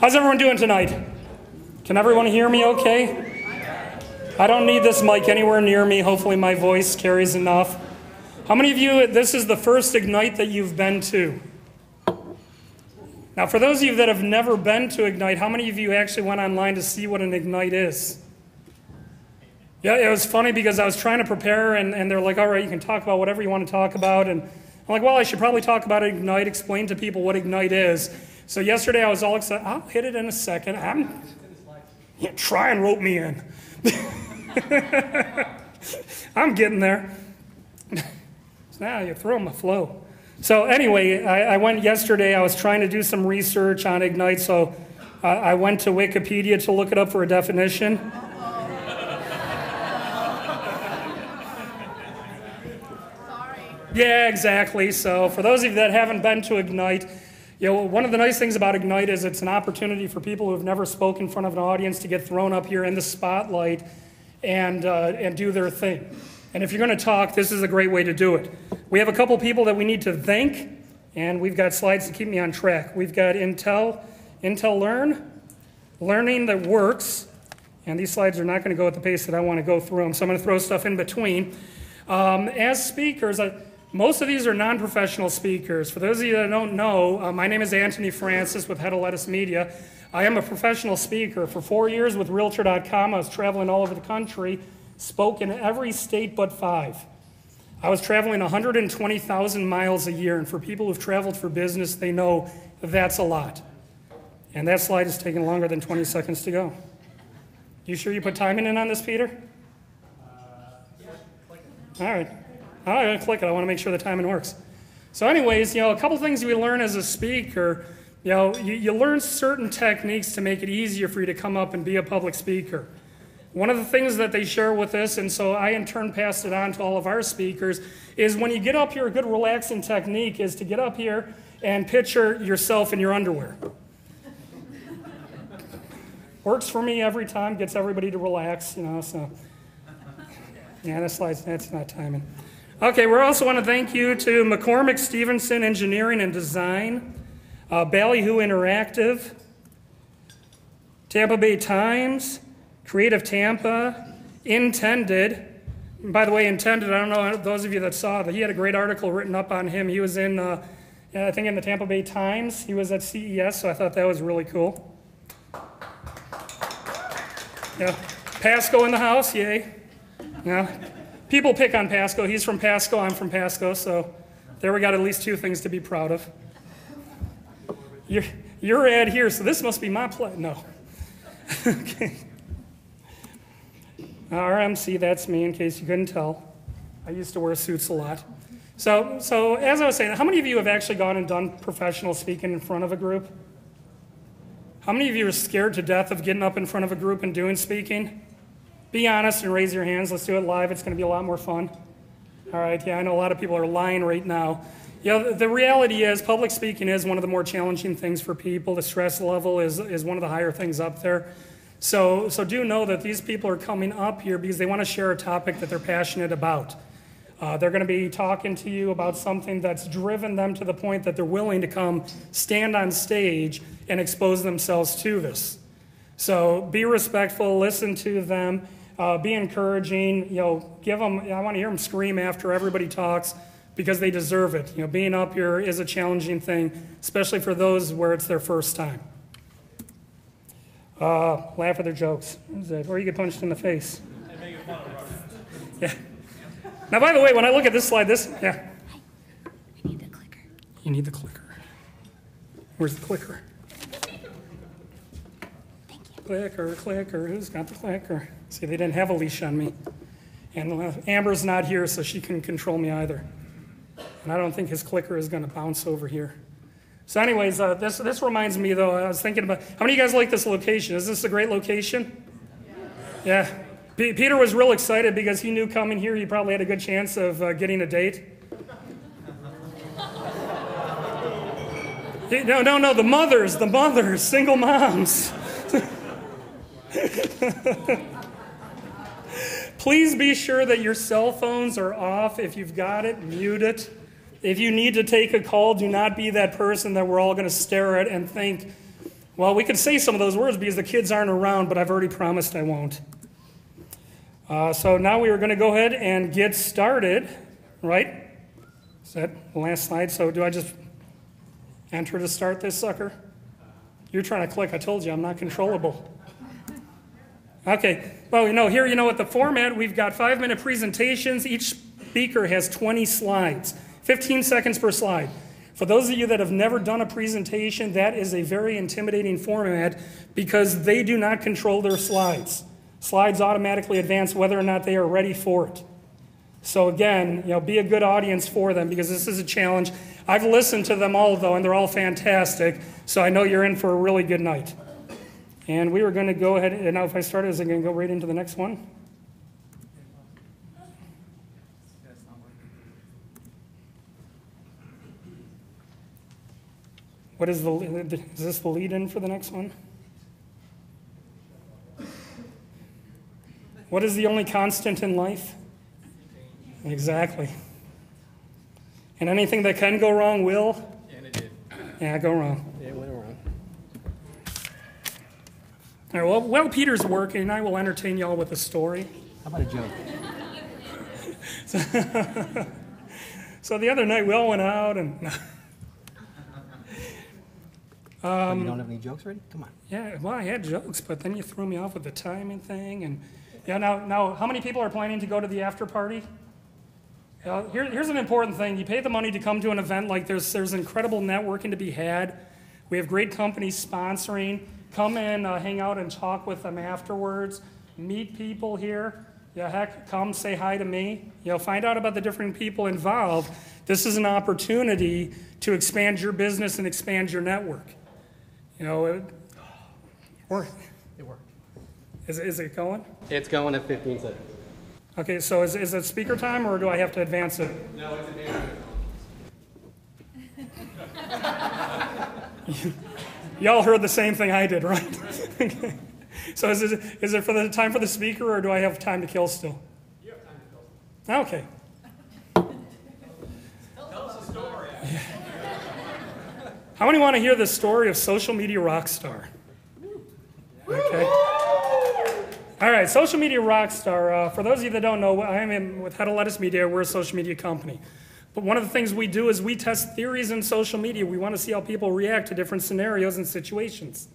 How's everyone doing tonight? Can everyone hear me okay? I don't need this mic anywhere near me. Hopefully my voice carries enough. How many of you, this is the first Ignite that you've been to? Now, for those of you that have never been to Ignite, how many of you actually went online to see what an Ignite is? Yeah, it was funny because I was trying to prepare, and they're like, all right, you can talk about whatever you want to talk about. And I'm like, well, I should probably talk about Ignite, explain to people what Ignite is. So yesterday I was all excited. I'll hit it in a second. Try and rope me in. I'm getting there. Now you're throwing my flow. So anyway, I went yesterday. I was trying to do some research on Ignite, so I went to Wikipedia to look it up for a definition. Yeah, exactly. So for those of you that haven't been to Ignite, one of the nice things about Ignite is it's an opportunity for people who have never spoken in front of an audience to get thrown up here in the spotlight and do their thing. And if you're going to talk, this is a great way to do it. We have a couple people that we need to thank, and we've got slides to keep me on track. We've got Intel Learn, Learning That Works, and these slides are not going to go at the pace that I want to go through them, so I'm going to throw stuff in between. As speakers, most of these are non-professional speakers. For those of you that don't know, my name is Antony Francis with Head of Lettuce Media. I am a professional speaker. For 4 years with Realtor.com, I was traveling all over the country, spoke in every state but 5. I was traveling 120,000 miles a year, and for people who've traveled for business, they know that's a lot. And that slide is taking longer than 20 seconds to go. You sure you put timing in on this, Peter? All right. I'm going to click it. I want to make sure the timing works. So anyways, a couple things we learn as a speaker. You learn certain techniques to make it easier for you to come up and be a public speaker. One of the things that they share with us, and so I in turn passed it on to all of our speakers, is when you get up here, a good relaxing technique is to get up here and picture yourself in your underwear. Works for me every time, gets everybody to relax, so. Yeah, that's not timing. Okay, we also want to thank you to McCormick Stevenson Engineering and Design, Ballyhoo Interactive, Tampa Bay Times, Creative Tampa, Intended. And by the way, Intended, I don't know, those of you that saw that he had a great article written up on him. He was in, I think in the Tampa Bay Times. He was at CES, so I thought that was really cool. Yeah, Pasco in the house, yay. Yeah. People pick on Pasco. He's from Pasco, I'm from Pasco, so there we got at least 2 things to be proud of. Your ad here, so this must be my play. No. Okay. RMC, that's me, in case you couldn't tell. I used to wear suits a lot. So as I was saying, how many of you have actually gone and done professional speaking in front of a group? How many of you are scared to death of getting up in front of a group and doing speaking? Be honest and raise your hands. Let's do it live. It's going to be a lot more fun. All right, yeah, I know a lot of people are lying right now. The reality is public speaking is one of the more challenging things for people. The stress level is one of the higher things up there. So do know that these people are coming up here because they want to share a topic that they're passionate about. They're going to be talking to you about something that's driven them to the point that they're willing to come stand on stage and expose themselves to this. So be respectful, listen to them. Be encouraging, give them, I want to hear them scream after everybody talks because they deserve it. Being up here is a challenging thing, especially for those where it's their first time. Laugh at their jokes, or you get punched in the face. Yeah. Now, by the way, when I look at this slide, yeah. I need the clicker. You need the clicker. Where's the clicker? Clicker, who's got the clicker? See, they didn't have a leash on me. And Amber's not here, so she couldn't control me either. And I don't think his clicker is going to bounce over here. So anyways, this reminds me, though, I was thinking about, how many of you guys like this location? Is this a great location? Yeah. Peter was real excited because he knew coming here he probably had a good chance of getting a date. No, the mothers, single moms. Please be sure that your cell phones are off. If you've got it, mute it. If you need to take a call, do not be that person that we're all going to stare at and think, Well, we could say some of those words because the kids aren't around, but I've already promised I won't. So now we are going to go ahead and get started, right? Is that the last slide? So do I just enter to start this sucker? You're trying to click. I told you I'm not controllable. Okay. Well, here, what the format, we've got 5-minute presentations. Each speaker has 20 slides, 15 seconds per slide. For those of you that have never done a presentation, that is a very intimidating format because they do not control their slides. Slides automatically advance whether or not they are ready for it. So again, be a good audience for them because this is a challenge. I've listened to them all, though, and they're all fantastic, so I know you're in for a really good night. And we were going to go ahead, and now if I start, is it going to go right into the next one? Is this the lead-in for the next one? What is the only constant in life? Exactly. And anything that can go wrong will? And it did. Yeah, go wrong. It went wrong. All right, well, while Peter's working, I will entertain y'all with a story. How about a joke? So the other night, we all went out and... You don't have any jokes ready? Come on. Yeah, well, I had jokes, but then you threw me off with the timing thing. And yeah, now, how many people are planning to go to the after party? Here's an important thing. You pay the money to come to an event like there's incredible networking to be had. We have great companies sponsoring. Come in, hang out and talk with them afterwards. Meet people here. Yeah, heck, come say hi to me. Find out about the different people involved. This is an opportunity to expand your business and expand your network. It worked. It worked. Is it going? It's going at 15 seconds. Okay, so is it speaker time or do I have to advance it? No, it's advanced. Y'all heard the same thing I did, right? Okay. So is it for the time for the speaker or do I have time to kill still? You have time to kill. Okay. Tell us a story. How many want to hear the story of social media rock star? Okay. All right, social media rock star. For those of you that don't know, I am with Head of Lettuce Media. We're a social media company. But one of the things we do is we test theories in social media. We want to see how people react to different scenarios and situations.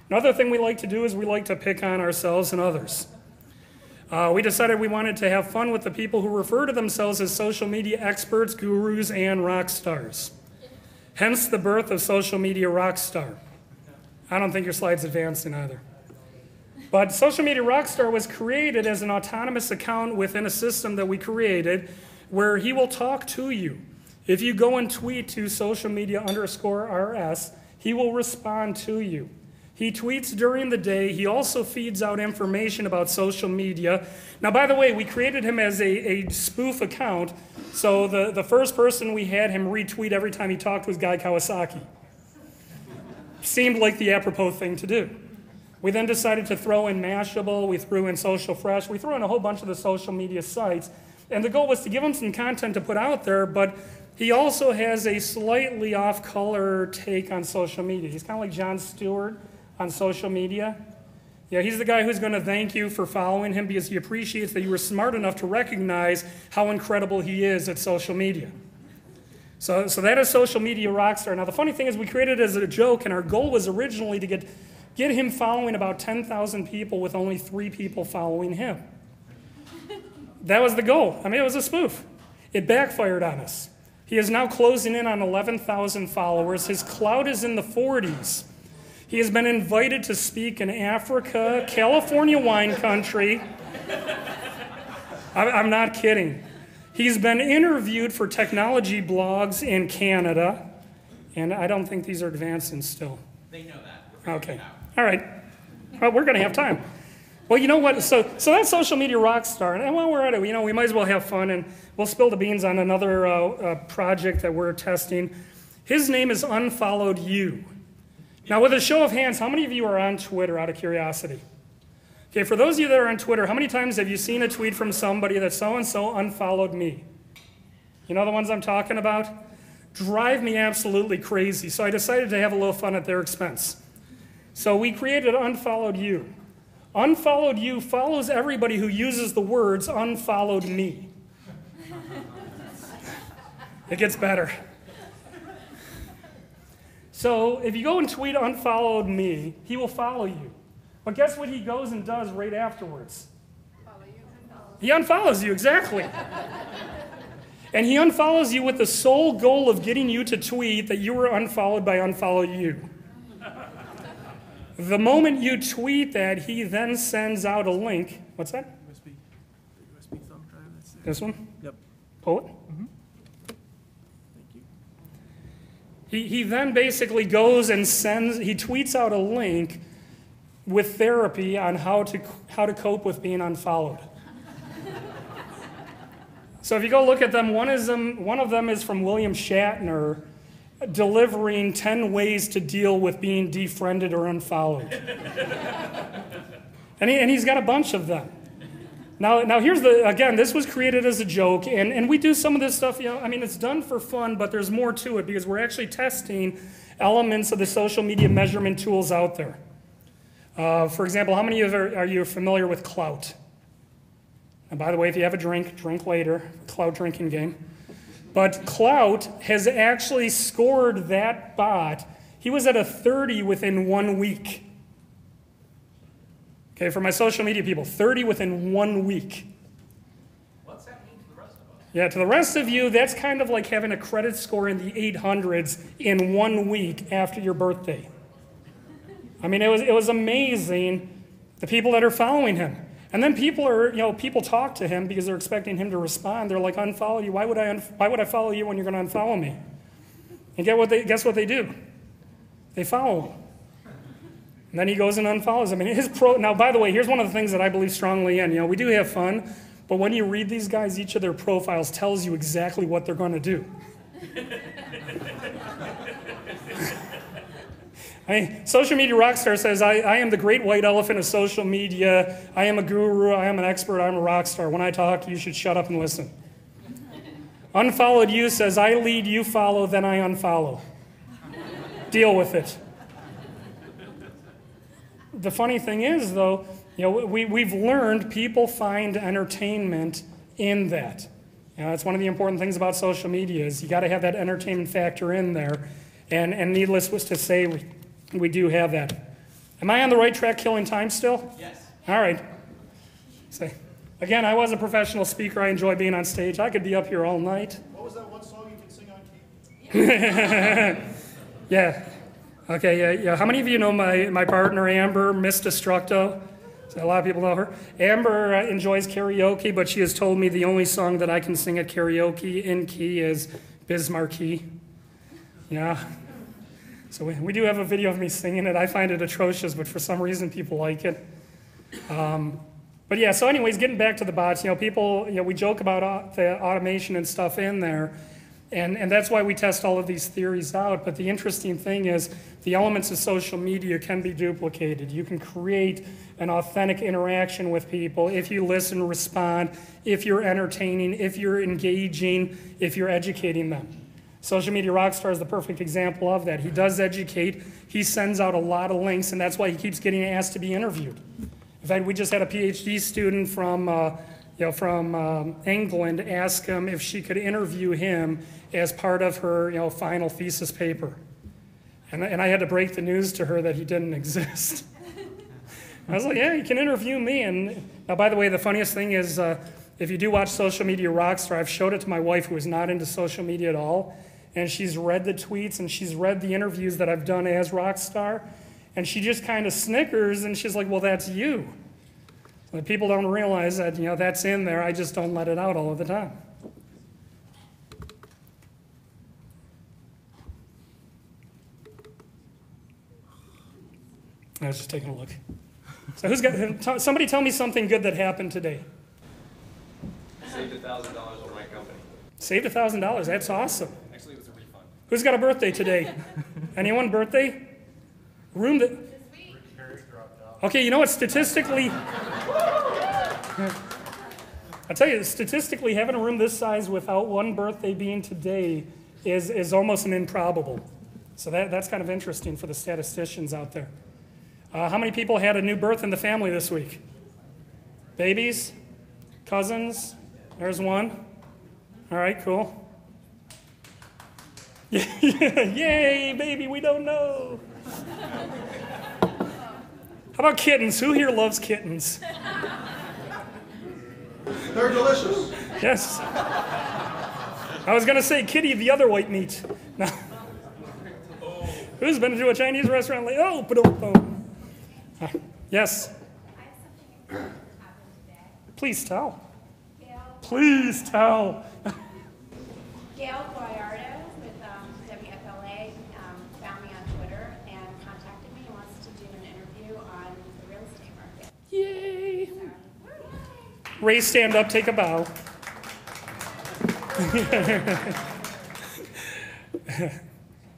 Another thing we like to do is we like to pick on ourselves and others. We decided we wanted to have fun with the people who refer to themselves as social media experts, gurus, and rock stars. Hence the birth of social media rock star. I don't think your slide's advancing either. But social media rock star was created as an autonomous account within a system that we created where he will talk to you. If you go and tweet to social media _RS, he will respond to you. He tweets during the day. He also feeds out information about social media. Now, by the way, we created him as a spoof account. So the first person we had him retweet every time he talked was Guy Kawasaki. Seemed like the apropos thing to do. We then decided to throw in Mashable. We threw in Social Fresh. We threw in a whole bunch of the social media sites. And the goal was to give him some content to put out there, but he also has a slightly off-color take on social media. He's kind of like Jon Stewart on social media. Yeah, he's the guy who's going to thank you for following him because he appreciates that you were smart enough to recognize how incredible he is at social media. So that is social media rockstar. Now, the funny thing is we created it as a joke, and our goal was originally to get him following about 10,000 people with only 3 people following him. That was the goal. I mean, it was a spoof. It backfired on us. He is now closing in on 11,000 followers. His clout is in the 40s. He has been invited to speak in Africa, California wine country. I'm not kidding. He's been interviewed for technology blogs in Canada. And I don't think these are advancing still. They know that. Okay. All right. Well, we're going to have time. Well, you know what? So that's social media rock star. And while we're at it, we might as well have fun. And we'll spill the beans on another project that we're testing. His name is Unfollowed You. Now, with a show of hands, how many of you are on Twitter out of curiosity? Okay, for those of you that are on Twitter, how many times have you seen a tweet from somebody that so-and-so unfollowed me? You know the ones I'm talking about? Drive me absolutely crazy. So I decided to have a little fun at their expense. So we created Unfollowed You. Unfollowed You follows everybody who uses the words unfollowed me. It gets better. So if you go and tweet unfollowed me, he will follow you. But guess what he goes and does right afterwards? He unfollows you, exactly. And he unfollows you with the sole goal of getting you to tweet that you were unfollowed by Unfollow You. The moment you tweet that, he then sends out a link. What's that? USB thumb drive. That's there. This one? Yep. Pull it. Thank you. He then basically goes and he tweets out a link with therapy on how to cope with being unfollowed. So if you go look at them, one of them is from William Shatner, delivering 10 ways to deal with being defriended or unfollowed. and he's got a bunch of them. Now here's again, this was created as a joke, and we do some of this stuff, it's done for fun, but there's more to it because we're actually testing elements of the social media measurement tools out there. For example, how many of you are you familiar with Clout? And by the way, if you have a drink later, Clout drinking game. But Clout has actually scored that bot. He was at a 30 within 1 week. Okay, for my social media people, 30 within 1 week. What's that mean to the rest of us? Yeah, to the rest of you, that's kind of like having a credit score in the 800s in 1 week after your birthday. It was amazing, the people that are following him. And then people talk to him because they're expecting him to respond. They're like, unfollow you. Why would I follow you when you're going to unfollow me? And guess what they do? They follow him. And then he goes and unfollows him. Now, by the way, here's one of the things that I believe strongly in. We do have fun, but when you read these guys, each of their profiles tells you exactly what they're going to do. Social Media Rockstar says, I am the great white elephant of social media. I am a guru. I am an expert. I'm a rock star. When I talk, you should shut up and listen. Unfollowed You says, I lead, you follow, then I unfollow. Deal with it. The funny thing is, though, we've learned people find entertainment in that. That's one of the important things about social media is you got to have that entertainment factor in there. And needless was to say, we do have that. Am I on the right track killing time still? Yes. All right. Again, I was a professional speaker. I enjoy being on stage. I could be up here all night. What was that one song you can sing on key? Yeah. Okay, yeah. How many of you know my partner, Amber, Miss Destructo? So a lot of people know her. Amber enjoys karaoke, but she has told me the only song that I can sing at karaoke in key is Bismarcky. Yeah. So we do have a video of me singing it. I find it atrocious, but for some reason people like it. But yeah, so anyways, getting back to the bots, people, we joke about the automation and stuff in there, and that's why we test all of these theories out. But the interesting thing is the elements of social media can be duplicated. You can create an authentic interaction with people if you listen, respond, if you're entertaining, if you're engaging, if you're educating them. Social Media Rockstar is the perfect example of that. He does educate. He sends out a lot of links, and that's why he keeps getting asked to be interviewed. In fact, we just had a PhD student from England ask him if she could interview him as part of her final thesis paper. And I had to break the news to her that he didn't exist. I was like, yeah, you can interview me. And now, by the way, the funniest thing is if you do watch Social Media Rockstar, I've showed it to my wife who is not into social media at all. And she's read the tweets and she's read the interviews that I've done as Rockstar. And she just kind of snickers and she's like, well, that's you. But people don't realize that, that's in there. I just don't let it out all of the time. I was just taking a look. So somebody tell me something good that happened today. Saved $1,000 on my company. Saved $1,000, that's awesome. Actually, it was a refund. Who's got a birthday today? Anyone birthday? Room that... Okay, you know what, statistically... I tell you, statistically, having a room this size without one birthday being today is almost an improbable. So that's kind of interesting for the statisticians out there. How many people had a new birth in the family this week? Babies? Cousins? There's one. All right, cool. Yay, baby, we don't know. How about kittens? Who here loves kittens? They're delicious. Yes. I was going to say kitty, the other white meat. No. Who's been to a Chinese restaurant lately? Oh, ba-dum-bum. Yes. I have something that happened today. Please tell. Gail, Please tell. Gail Guayardo with WFLA found me on Twitter and contacted me and wants to do an interview on the real estate market. Yay. So, Ray, stand up, take a bow.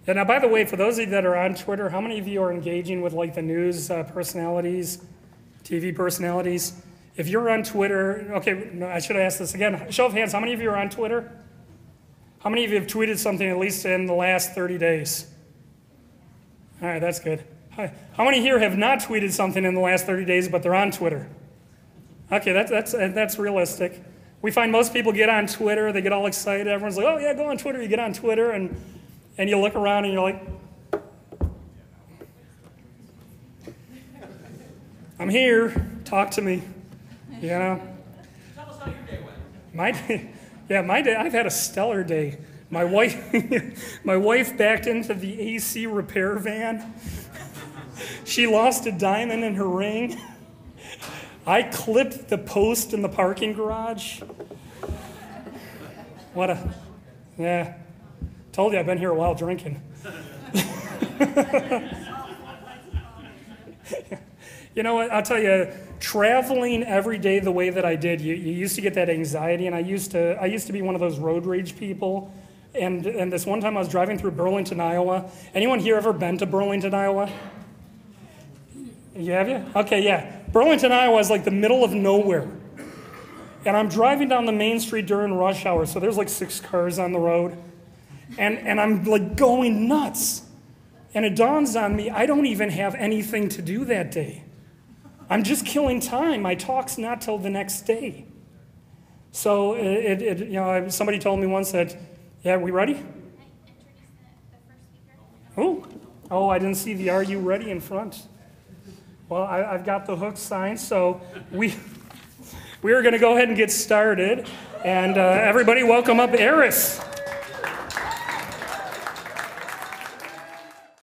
And now, by the way, for those of you that are on Twitter, how many of you are engaging with like the news personalities, TV personalities? If you're on Twitter, okay, no, I should ask this again. Show of hands, how many of you are on Twitter? How many of you have tweeted something at least in the last 30 days? All right, that's good. How many here have not tweeted something in the last 30 days, but they're on Twitter? Okay, that's realistic. We find most people get on Twitter, they get all excited. Everyone's like, oh yeah, go on Twitter. You get on Twitter and you look around and you're like, I'm here, talk to me, you know? Tell us how your day went. My day, I've had a stellar day. My wife backed into the AC repair van. She lost a diamond in her ring. I clipped the post in the parking garage. Yeah. Told you I've been here a while drinking. You know what, I'll tell you, traveling every day the way that I did, you used to get that anxiety, and I used to be one of those road rage people. And this one time I was driving through Burlington, Iowa. Anyone here ever been to Burlington, Iowa? You have you? Okay, yeah. Burlington, Iowa is like the middle of nowhere. And I'm driving down the main street during rush hour, so there's like 6 cars on the road. And I'm like going nuts. And it dawns on me, I don't even have anything to do that day. I'm just killing time. My talk's not till the next day. So you know, somebody told me once that, yeah, we ready? introduce the first speaker. Oh, I didn't see the "Are you ready" in front. Well, I've got the hook sign, so we are going to go ahead and get started. And everybody, welcome up Eris.